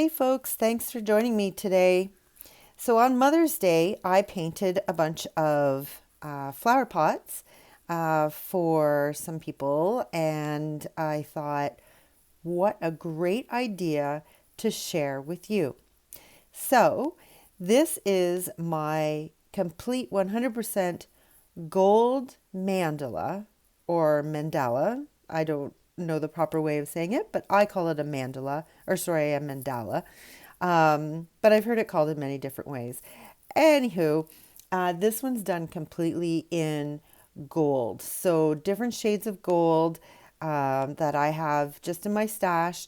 Hey folks, thanks for joining me today. So on Mother's Day, I painted a bunch of flower pots for some people, and I thought, what a great idea to share with you. So this is my complete 100% gold mandala or mandala. I don't know the proper way of saying it, but I call it a mandala, or sorry, a mandala. But I've heard it called in many different ways. Anywho, this one's done completely in gold. So different shades of gold that I have just in my stash,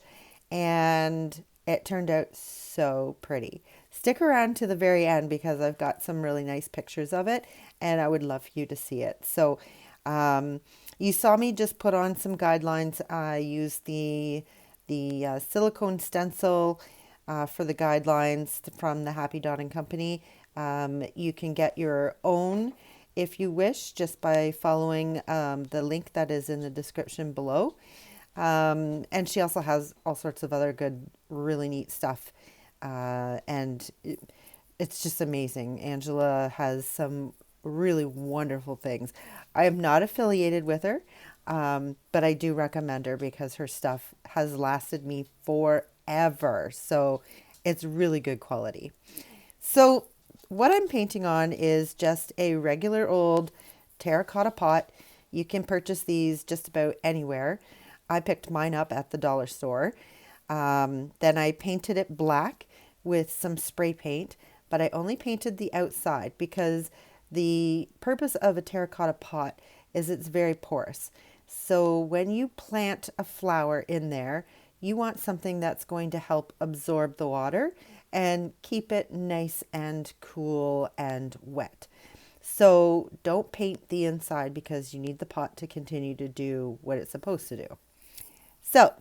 and it turned out so pretty. Stick around to the very end because I've got some really nice pictures of it and I would love for you to see it. So you saw me just put on some guidelines. I used the silicone stencil for the guidelines from the Happy Dotting Company. You can get your own if you wish just by following the link that is in the description below. And she also has all sorts of other good, really neat stuff. It's just amazing. Angela has some really wonderful things. I am not affiliated with her, but I do recommend her because her stuff has lasted me forever. So it's really good quality. So what I'm painting on is just a regular old terracotta pot. You can purchase these just about anywhere. I picked mine up at the dollar store. Then I painted it black with some spray paint, but I only painted the outside because the purpose of a terracotta pot is it's very porous. So when you plant a flower in there, you want something that's going to help absorb the water and keep it nice and cool and wet. So don't paint the inside because you need the pot to continue to do what it's supposed to do. So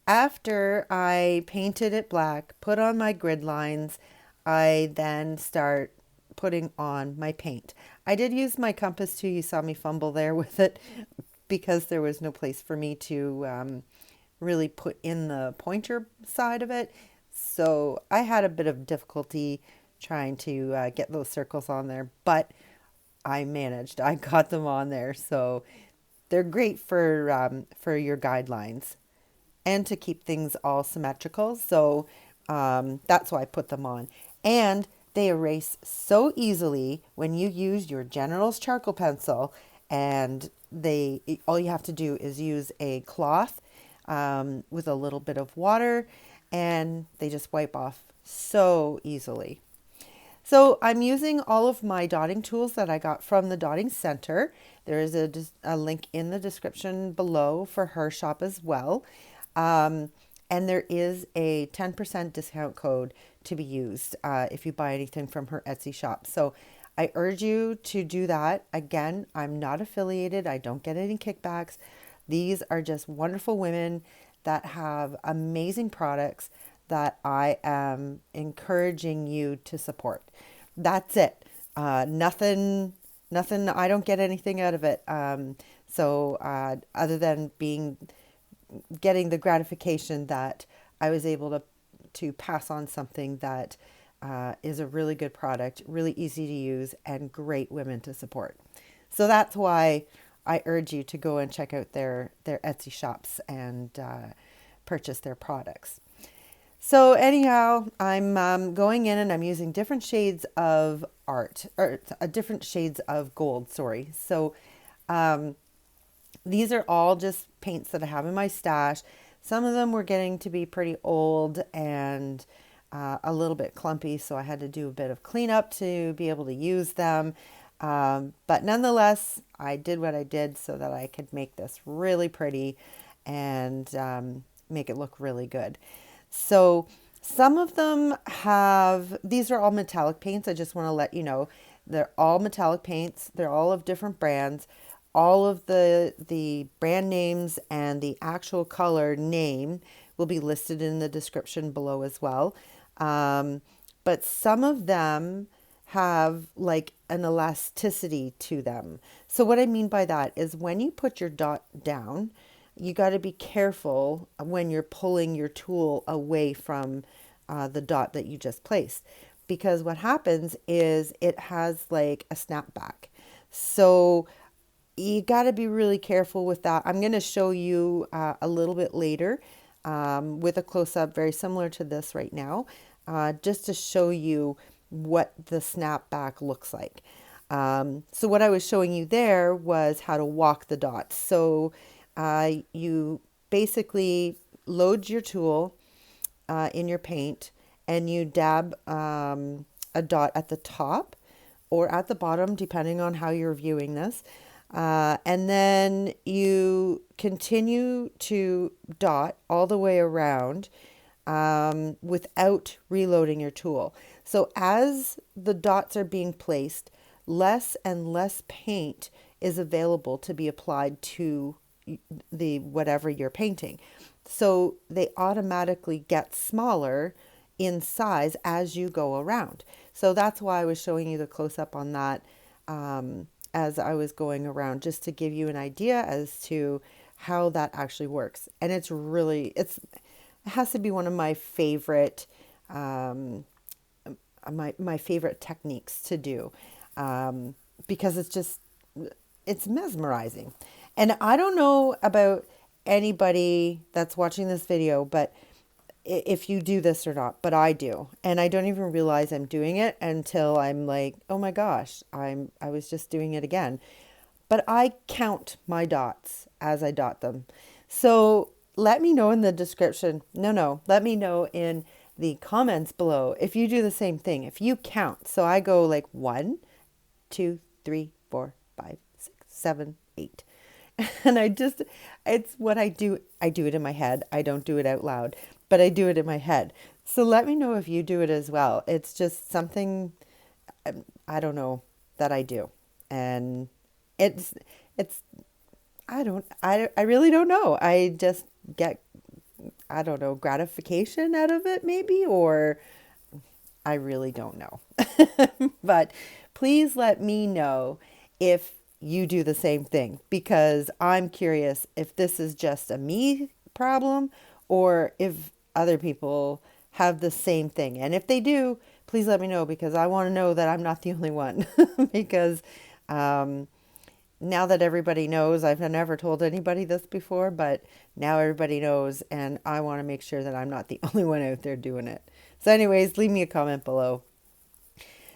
after I painted it black, put on my grid lines, I then start putting on my paint. I did use my compass too. You saw me fumble there with it because there was no place for me to really put in the pointer side of it. So I had a bit of difficulty trying to get those circles on there, but I managed. I got them on there. So they're great for your guidelines and to keep things all symmetrical. So that's why I put them on. And they erase so easily when you use your General's charcoal pencil, and all you have to do is use a cloth with a little bit of water and they just wipe off so easily. So I'm using all of my dotting tools that I got from the Dotting Center. There is a link in the description below for her shop as well. And there is a 10% discount code to be used if you buy anything from her Etsy shop. So I urge you to do that. Again, I'm not affiliated. I don't get any kickbacks. These are just wonderful women that have amazing products that I am encouraging you to support. That's it. Nothing. I don't get anything out of it. Other than getting the gratification that I was able to pass on something that is a really good product, really easy to use, and great women to support. So that's why I urge you to go and check out their Etsy shops and purchase their products. So anyhow, I'm going in and I'm using different shades of different shades of gold, sorry. So these are all just paints that I have in my stash. Some of them were getting to be pretty old and a little bit clumpy, so I had to do a bit of cleanup to be able to use them. But nonetheless, I did what I did so that I could make this really pretty and make it look really good. So some of them these are all metallic paints. I just want to let you know, they're all metallic paints. They're all of different brands. All of the brand names and the actual color name will be listed in the description below as well. But some of them have like an elasticity to them. So what I mean by that is when you put your dot down, you got to be careful when you're pulling your tool away from the dot that you just placed, because what happens is it has like a snapback. So you got to be really careful with that. I'm going to show you a little bit later with a close-up very similar to this right now, just to show you what the snapback looks like. So what I was showing you there was how to walk the dots. So you basically load your tool in your paint, and you dab a dot at the top or at the bottom, depending on how you're viewing this. And then you continue to dot all the way around without reloading your tool. So as the dots are being placed, less and less paint is available to be applied to the whatever you're painting. So they automatically get smaller in size as you go around. So that's why I was showing you the close-up on that as I was going around, just to give you an idea as to how that actually works. And it's really, it has to be one of my favorite my favorite techniques to do, because it's mesmerizing. And I don't know about anybody that's watching this video, but if you do this or not, but I do. And I don't even realize I'm doing it until I'm like, oh my gosh, I was just doing it again. But I count my dots as I dot them. So let me know in the description. No, let me know in the comments below if you do the same thing, if you count. So I go like 1, 2, 3, 4, 5, 6, 7, 8. And it's what I do. I do it in my head. I don't do it out loud, but I do it in my head. So let me know if you do it as well. It's just something, I don't know, that I do. And it's, I really don't know. I just get, I don't know, gratification out of it maybe, or I really don't know. But please let me know if you do the same thing, because I'm curious if this is just a me problem or if other people have the same thing. And if they do, please let me know, because I want to know that I'm not the only one. Because now that everybody knows, I've never told anybody this before, but now everybody knows, and I want to make sure that I'm not the only one out there doing it. So anyways, leave me a comment below.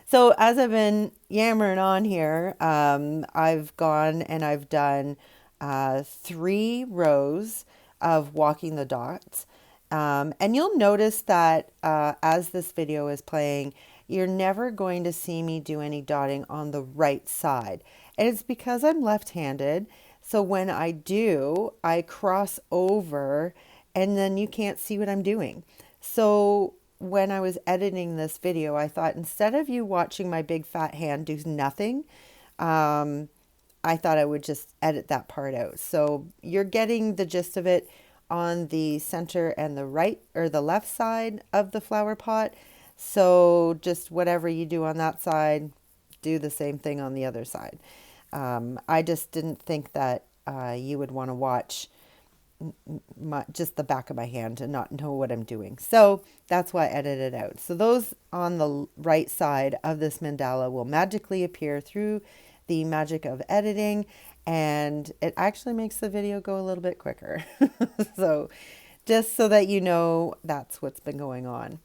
So as I've been yammering on here, I've gone and I've done 3 rows of walking the dots. And you'll notice that as this video is playing, you're never going to see me do any dotting on the right side. And it's because I'm left-handed. So when I do, I cross over and then you can't see what I'm doing. So when I was editing this video, I thought instead of you watching my big fat hand do nothing, I thought I would just edit that part out. So you're getting the gist of it on the center and the right or the left side of the flower pot. So just whatever you do on that side, do the same thing on the other side. I just didn't think that you would want to watch just the back of my hand and not know what I'm doing. So that's why I edited it out. So those on the right side of this mandala will magically appear through the magic of editing, and it actually makes the video go a little bit quicker. So just so that you know, that's what's been going on.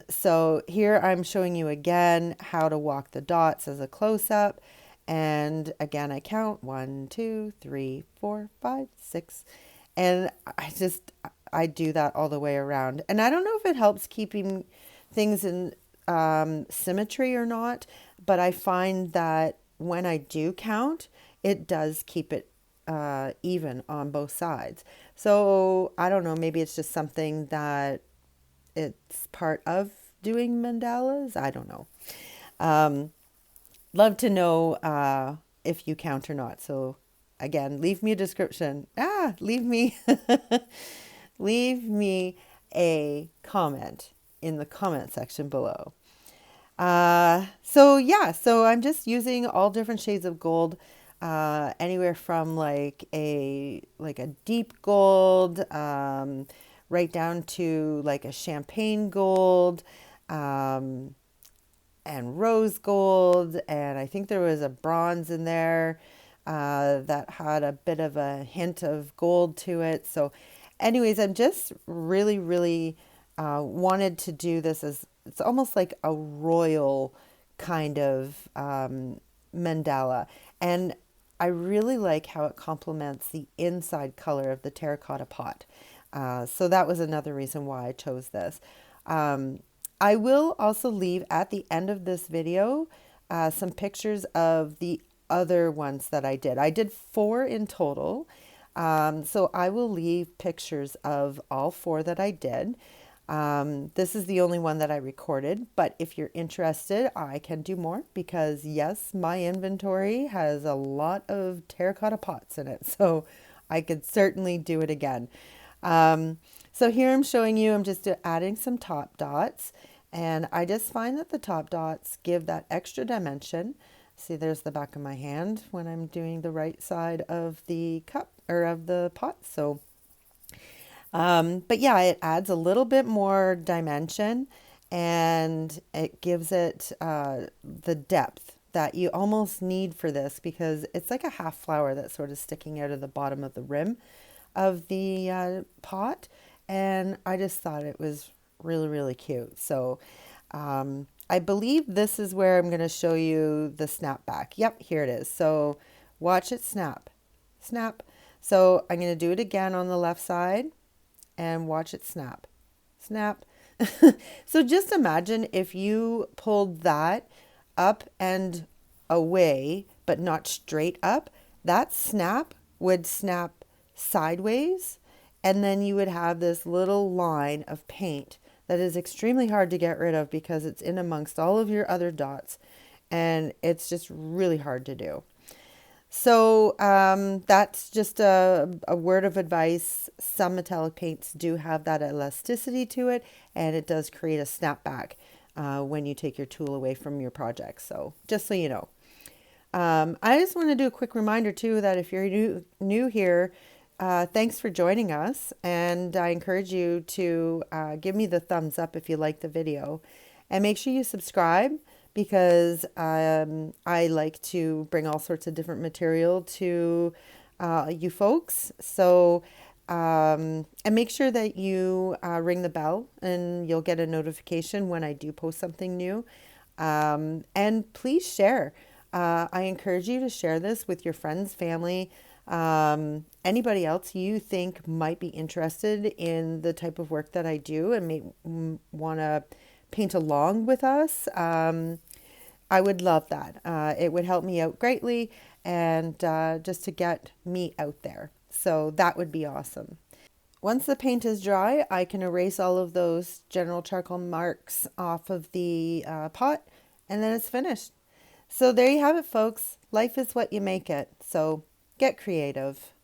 So here I'm showing you again how to walk the dots as a close-up. And again, I count 1, 2, 3, 4, 5, 6. And I do that all the way around. And I don't know if it helps keeping things in symmetry or not, but I find that when I do count, it does keep it even on both sides. So I don't know, maybe it's just something that it's part of doing mandalas. I don't know. Love to know if you count or not. So again, leave me a description. Leave me leave me a comment in the comment section below. So I'm just using all different shades of gold. anywhere from like a deep gold, right down to like a champagne gold, um, and rose gold, and I think there was a bronze in there that had a bit of a hint of gold to it. So, anyways, I'm just really wanted to do this as it's almost like a royal kind of mandala, and I really like how it complements the inside color of the terracotta pot. So that was another reason why I chose this. Um, I will also leave at the end of this video some pictures of the other ones that I did. I did 4 in total. So I will leave pictures of all 4 that I did. This is the only one that I recorded, but if you're interested, I can do more because yes, my inventory has a lot of terracotta pots in it. So I could certainly do it again. Um, so here I'm showing you, I'm just adding some top dots, and I just find that the top dots give that extra dimension. See, there's the back of my hand when I'm doing the right side of the cup or of the pot. So, but yeah, it adds a little bit more dimension and it gives it the depth that you almost need for this because it's like a half flower that's sort of sticking out of the bottom of the rim of the pot, and I just thought it was really cute. So I believe this is where I'm going to show you the snapback. Yep, here it is. So watch it snap, snap. So I'm going to do it again on the left side and watch it snap, snap. So just imagine if you pulled that up and away, but not straight up, that snap would snap sideways, and then you would have this little line of paint that is extremely hard to get rid of because it's in amongst all of your other dots, and it's just really hard to do. So that's just a word of advice. Some metallic paints do have that elasticity to it, and it does create a snapback when you take your tool away from your project. So just so you know. I just want to do a quick reminder too that if you're new here, thanks for joining us, and I encourage you to give me the thumbs up if you like the video, and make sure you subscribe because I like to bring all sorts of different material to you folks. So and make sure that you ring the bell and you'll get a notification when I do post something new. And please share. I encourage you to share this with your friends, family, anybody else you think might be interested in the type of work that I do and may want to paint along with us. I would love that. It would help me out greatly and just to get me out there. So that would be awesome. Once the paint is dry, I can erase all of those general charcoal marks off of the pot, and then it's finished. So there you have it, folks. Life is what you make it. So get creative.